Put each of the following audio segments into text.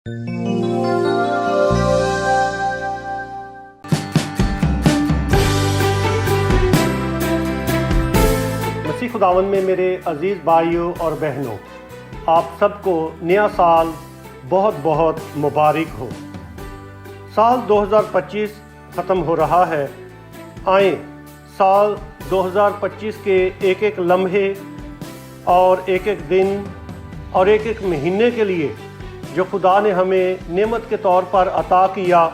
مسیح خداوند میں میرے عزیز بھائیوں اور بہنوں، آپ سب کو نیا سال بہت بہت مبارک ہو۔ سال 2025 ختم ہو رہا ہے۔ آئیں سال 2025 کے ایک ایک لمحے اور ایک ایک دن اور ایک ایک مہینے کے لیے جو خدا نے ہمیں نعمت کے طور پر عطا کیا،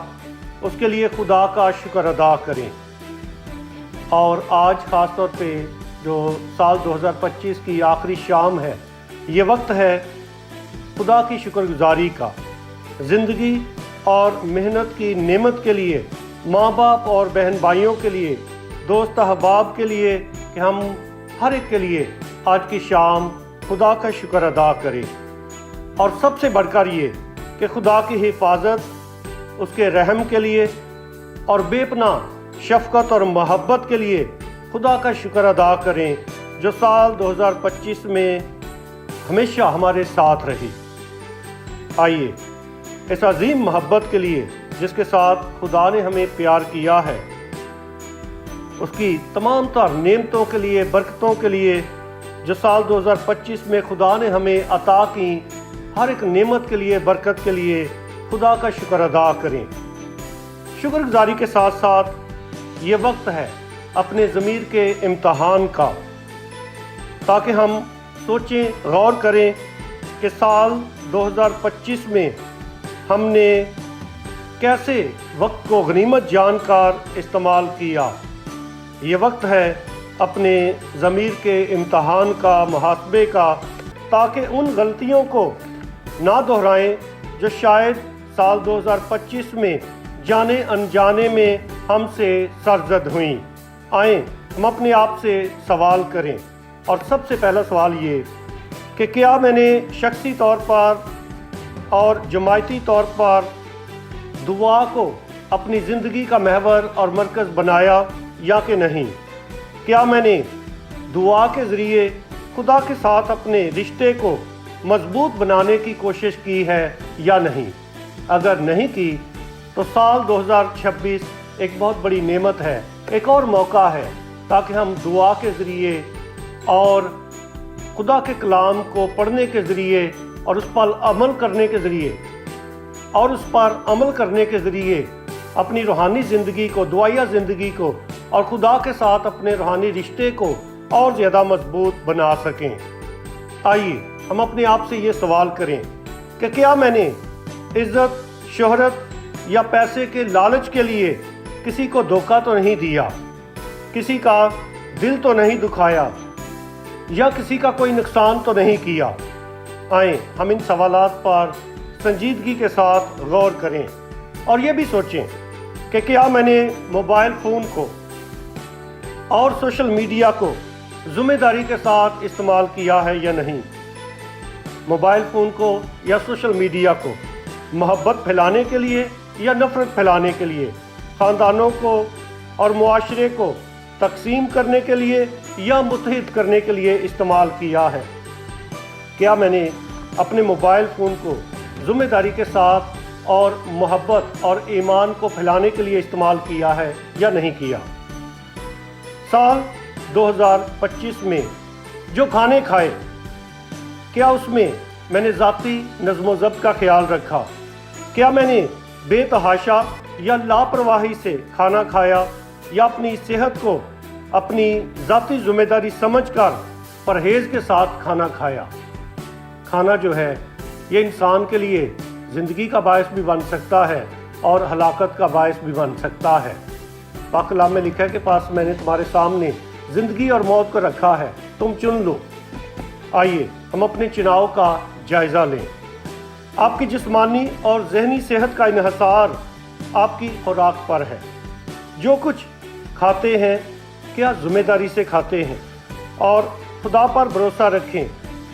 اس کے لیے خدا کا شکر ادا کریں۔ اور آج خاص طور پہ جو سال 2025 کی آخری شام ہے، یہ وقت ہے خدا کی شکر گزاری کا، زندگی اور محنت کی نعمت کے لیے، ماں باپ اور بہن بھائیوں کے لیے، دوست احباب کے لیے، کہ ہم ہر ایک کے لیے آج کی شام خدا کا شکر ادا کریں۔ اور سب سے بڑھ کر یہ کہ خدا کی حفاظت، اس کے رحم کے لیے اور بے پناہ شفقت اور محبت کے لیے خدا کا شکر ادا کریں، جو سال 2025 میں ہمیشہ ہمارے ساتھ رہی۔ آئیے اس عظیم محبت کے لیے جس کے ساتھ خدا نے ہمیں پیار کیا ہے، اس کی تمام تر نعمتوں کے لیے، برکتوں کے لیے جو سال 2025 میں خدا نے ہمیں عطا کی، ہر ایک نعمت کے لیے، برکت کے لیے خدا کا شکر ادا کریں۔ شکر گزاری کے ساتھ ساتھ یہ وقت ہے اپنے ضمیر کے امتحان کا، تاکہ ہم سوچیں، غور کریں کہ سال 2025 میں ہم نے کیسے وقت کو غنیمت جان کر استعمال کیا۔ یہ وقت ہے اپنے ضمیر کے امتحان کا، محاسبے کا، تاکہ ان غلطیوں کو نہ دہرائیں جو شاید سال 2025 میں جانے انجانے میں ہم سے سرزد ہوئیں۔ آئیں ہم اپنے آپ سے سوال کریں، اور سب سے پہلا سوال یہ کہ کیا میں نے شخصی طور پر اور جماعتی طور پر دعا کو اپنی زندگی کا محور اور مرکز بنایا یا کہ نہیں؟ کیا میں نے دعا کے ذریعے خدا کے ساتھ اپنے رشتے کو مضبوط بنانے کی کوشش کی ہے یا نہیں؟ اگر نہیں کی تو سال 2026 ایک بہت بڑی نعمت ہے، ایک اور موقع ہے، تاکہ ہم دعا کے ذریعے اور خدا کے کلام کو پڑھنے کے ذریعے اور اس پر عمل کرنے کے ذریعے اپنی روحانی زندگی کو، دعائیہ زندگی کو اور خدا کے ساتھ اپنے روحانی رشتے کو اور زیادہ مضبوط بنا سکیں۔ آئیے ہم اپنے آپ سے یہ سوال کریں کہ کیا میں نے عزت، شہرت یا پیسے کے لالچ کے لیے کسی کو دھوکہ تو نہیں دیا، کسی کا دل تو نہیں دکھایا، یا کسی کا کوئی نقصان تو نہیں کیا؟ آئیں ہم ان سوالات پر سنجیدگی کے ساتھ غور کریں، اور یہ بھی سوچیں کہ کیا میں نے موبائل فون کو اور سوشل میڈیا کو ذمہ داری کے ساتھ استعمال کیا ہے یا نہیں؟ موبائل فون کو یا سوشل میڈیا کو محبت پھیلانے کے لیے یا نفرت پھیلانے کے لیے، خاندانوں کو اور معاشرے کو تقسیم کرنے کے لیے یا متحد کرنے کے لیے استعمال کیا ہے؟ کیا میں نے اپنے موبائل فون کو ذمہ داری کے ساتھ اور محبت اور ایمان کو پھیلانے کے لیے استعمال کیا ہے یا نہیں کیا؟ سال 2025 میں جو کھانے کھائے، کیا اس میں میں نے ذاتی نظم و ضبط کا خیال رکھا؟ کیا میں نے بے تحاشا یا لاپرواہی سے کھانا کھایا، یا اپنی صحت کو اپنی ذاتی ذمہ داری سمجھ کر پرہیز کے ساتھ کھانا کھایا؟ کھانا جو ہے یہ انسان کے لیے زندگی کا باعث بھی بن سکتا ہے اور ہلاکت کا باعث بھی بن سکتا ہے۔ پاک کلام میں لکھا ہے کہ پاس میں نے تمہارے سامنے زندگی اور موت کو رکھا ہے، تم چن لو۔ آئیے ہم اپنے چناؤ کا جائزہ لیں۔ آپ کی جسمانی اور ذہنی صحت کا انحصار آپ کی خوراک پر ہے۔ جو کچھ کھاتے ہیں کیا ذمہ داری سے کھاتے ہیں، اور خدا پر بھروسہ رکھیں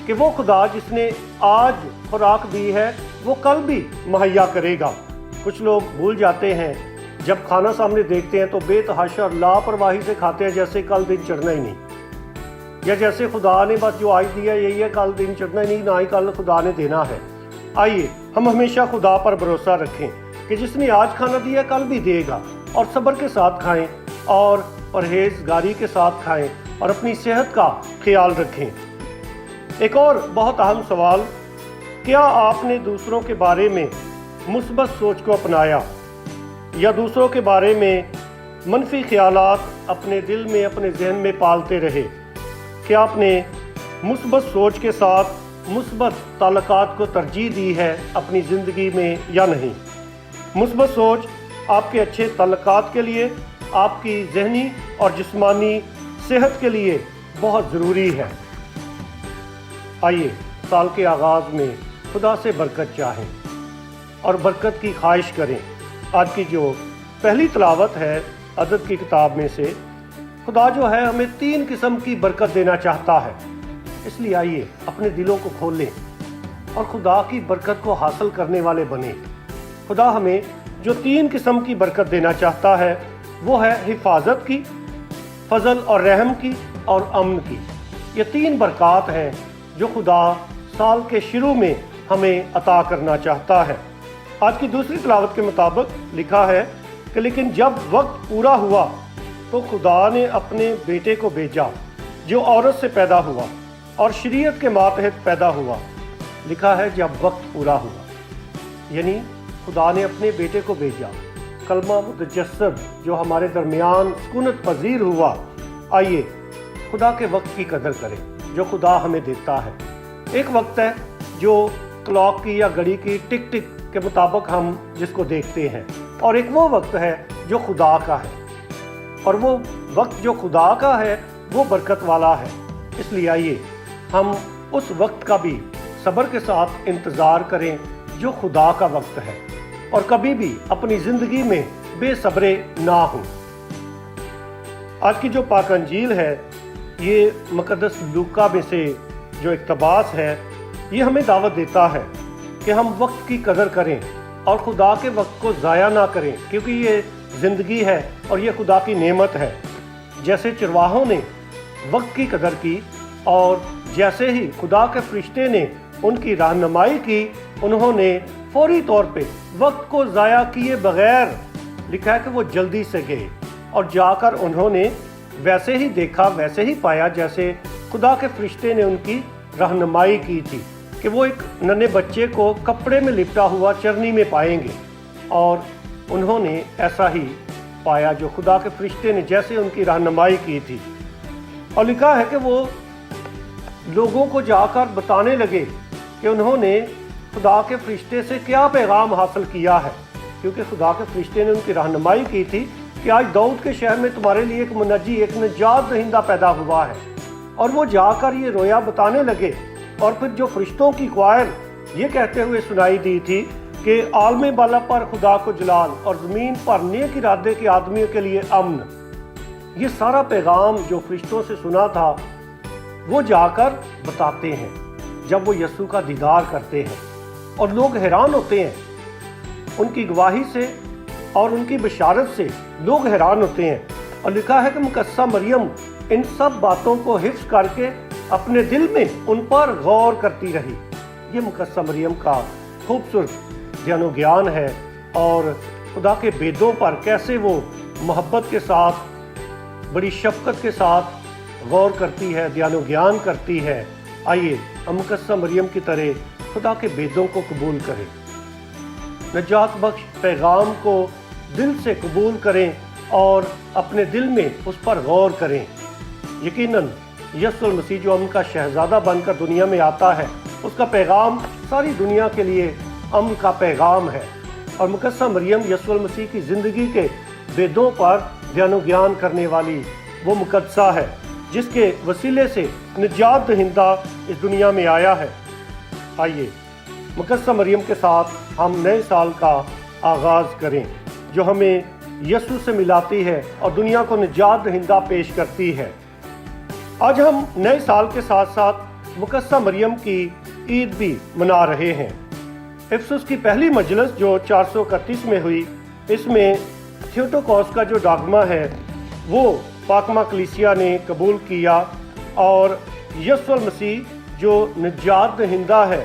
کہ وہ خدا جس نے آج خوراک دی ہے وہ کل بھی مہیا کرے گا۔ کچھ لوگ بھول جاتے ہیں، جب کھانا سامنے دیکھتے ہیں تو بے تحاشا اور لاپرواہی سے کھاتے ہیں، جیسے کل دن چڑھنا ہی نہیں، یا جیسے خدا نے بس جو آج دیا یہی ہے، کل دن چڑھنا ہی نہیں، نہ ہی کل خدا نے دینا ہے۔ آئیے ہم ہمیشہ خدا پر بھروسہ رکھیں کہ جس نے آج کھانا دیا کل بھی دے گا، اور صبر کے ساتھ کھائیں اور پرہیزگاری کے ساتھ کھائیں اور اپنی صحت کا خیال رکھیں۔ ایک اور بہت اہم سوال، کیا آپ نے دوسروں کے بارے میں مثبت سوچ کو اپنایا یا دوسروں کے بارے میں منفی خیالات اپنے دل میں، اپنے ذہن میں پالتے رہے؟ کیا آپ نے مثبت سوچ کے ساتھ مثبت تعلقات کو ترجیح دی ہے اپنی زندگی میں یا نہیں؟ مثبت سوچ آپ کے اچھے تعلقات کے لیے، آپ کی ذہنی اور جسمانی صحت کے لیے بہت ضروری ہے۔ آئیے سال کے آغاز میں خدا سے برکت چاہیں اور برکت کی خواہش کریں۔ آج کی جو پہلی تلاوت ہے عدد کی کتاب میں سے، خدا جو ہے ہمیں 3 قسم کی برکت دینا چاہتا ہے، اس لیے آئیے اپنے دلوں کو کھولیں اور خدا کی برکت کو حاصل کرنے والے بنیں۔ خدا ہمیں جو 3 قسم کی برکت دینا چاہتا ہے وہ ہے حفاظت کی، فضل اور رحم کی اور امن کی۔ یہ 3 برکات ہیں جو خدا سال کے شروع میں ہمیں عطا کرنا چاہتا ہے۔ آج کی دوسری تلاوت کے مطابق لکھا ہے کہ لیکن جب وقت پورا ہوا تو خدا نے اپنے بیٹے کو بھیجا جو عورت سے پیدا ہوا اور شریعت کے ماتحت پیدا ہوا۔ لکھا ہے جب وقت پورا ہوا، یعنی خدا نے اپنے بیٹے کو بھیجا، کلمہ متجسد جو ہمارے درمیان سکونت پذیر ہوا۔ آئیے خدا کے وقت کی قدر کریں جو خدا ہمیں دیتا ہے۔ ایک وقت ہے جو کلاک کی یا گھڑی کی ٹک ٹک کے مطابق ہم جس کو دیکھتے ہیں، اور ایک وہ وقت ہے جو خدا کا ہے، اور وہ وقت جو خدا کا ہے وہ برکت والا ہے۔ اس لیے آئیے ہم اس وقت کا بھی صبر کے ساتھ انتظار کریں جو خدا کا وقت ہے، اور کبھی بھی اپنی زندگی میں بے صبرے نہ ہوں۔ آج کی جو پاک انجیل ہے یہ مقدس لوکا میں سے جو اقتباس ہے، یہ ہمیں دعوت دیتا ہے کہ ہم وقت کی قدر کریں اور خدا کے وقت کو ضائع نہ کریں، کیونکہ یہ زندگی ہے اور یہ خدا کی نعمت ہے۔ جیسے چرواہوں نے وقت کی قدر کی اور جیسے ہی خدا کے فرشتے نے ان کی رہنمائی کی، انہوں نے فوری طور پہ وقت کو ضائع کیے بغیر، لکھا ہے کہ وہ جلدی سے گئے اور جا کر انہوں نے ویسے ہی دیکھا، ویسے ہی پایا جیسے خدا کے فرشتے نے ان کی رہنمائی کی تھی، کہ وہ ایک ننھے بچے کو کپڑے میں لپٹا ہوا چرنی میں پائیں گے، اور انہوں نے ایسا ہی پایا جو خدا کے فرشتے نے جیسے ان کی رہنمائی کی تھی۔ اور لکھا ہے کہ وہ لوگوں کو جا کر بتانے لگے کہ انہوں نے خدا کے فرشتے سے کیا پیغام حاصل کیا ہے، کیونکہ خدا کے فرشتے نے ان کی رہنمائی کی تھی کہ آج داؤد کے شہر میں تمہارے لیے ایک منجی، ایک نجات دہندہ پیدا ہوا ہے۔ اور وہ جا کر یہ رویا بتانے لگے، اور پھر جو فرشتوں کی کوائر یہ کہتے ہوئے سنائی دی تھی کہ عالم بالا پر خدا کو جلال اور زمین پر نیک ارادے کے آدمیوں کے لیے امن۔ یہ سارا پیغام جو فرشتوں سے سنا تھا وہ جا کر بتاتے ہیں جب وہ یسوع کا دیدار کرتے ہیں، اور لوگ حیران ہوتے ہیں ان کی گواہی سے اور ان کی بشارت سے، لوگ حیران ہوتے ہیں۔ اور لکھا ہے کہ مقدسہ مریم ان سب باتوں کو حفظ کر کے اپنے دل میں ان پر غور کرتی رہی۔ یہ مقدسہ مریم کا خوبصورت دھیان و گیان ہے، اور خدا کے بیدوں پر کیسے وہ محبت کے ساتھ، بڑی شفقت کے ساتھ غور کرتی ہے، دھیان و گیان کرتی ہے۔ آئیے ہم مقدسہ مریم کی طرح خدا کے بیدوں کو قبول کریں، نجات بخش پیغام کو دل سے قبول کریں اور اپنے دل میں اس پر غور کریں۔ یقیناً یسوع المسیح جو امن کا شہزادہ بن کر دنیا میں آتا ہے، اس کا پیغام ساری دنیا کے لیے امن کا پیغام ہے، اور مقدسہ مریم یسوع المسیح کی زندگی کے بیدوں پر دھیان و گیان کرنے والی وہ مقدسہ ہے جس کے وسیلے سے نجات دہندہ اس دنیا میں آیا ہے۔ آئیے مقدسہ مریم کے ساتھ ہم نئے سال کا آغاز کریں جو ہمیں یسوع سے ملاتی ہے اور دنیا کو نجات دہندہ پیش کرتی ہے۔ آج ہم نئے سال کے ساتھ ساتھ مقدسہ مریم کی عید بھی منا رہے ہیں۔ افسس کی پہلی مجلس جو 431 میں ہوئی، اس میں تھیوٹوکوس کا جو ڈاگما ہے وہ پاکمہ کلیسیا نے قبول کیا، اور یسوع المسیح جو نجات دہندہ ہے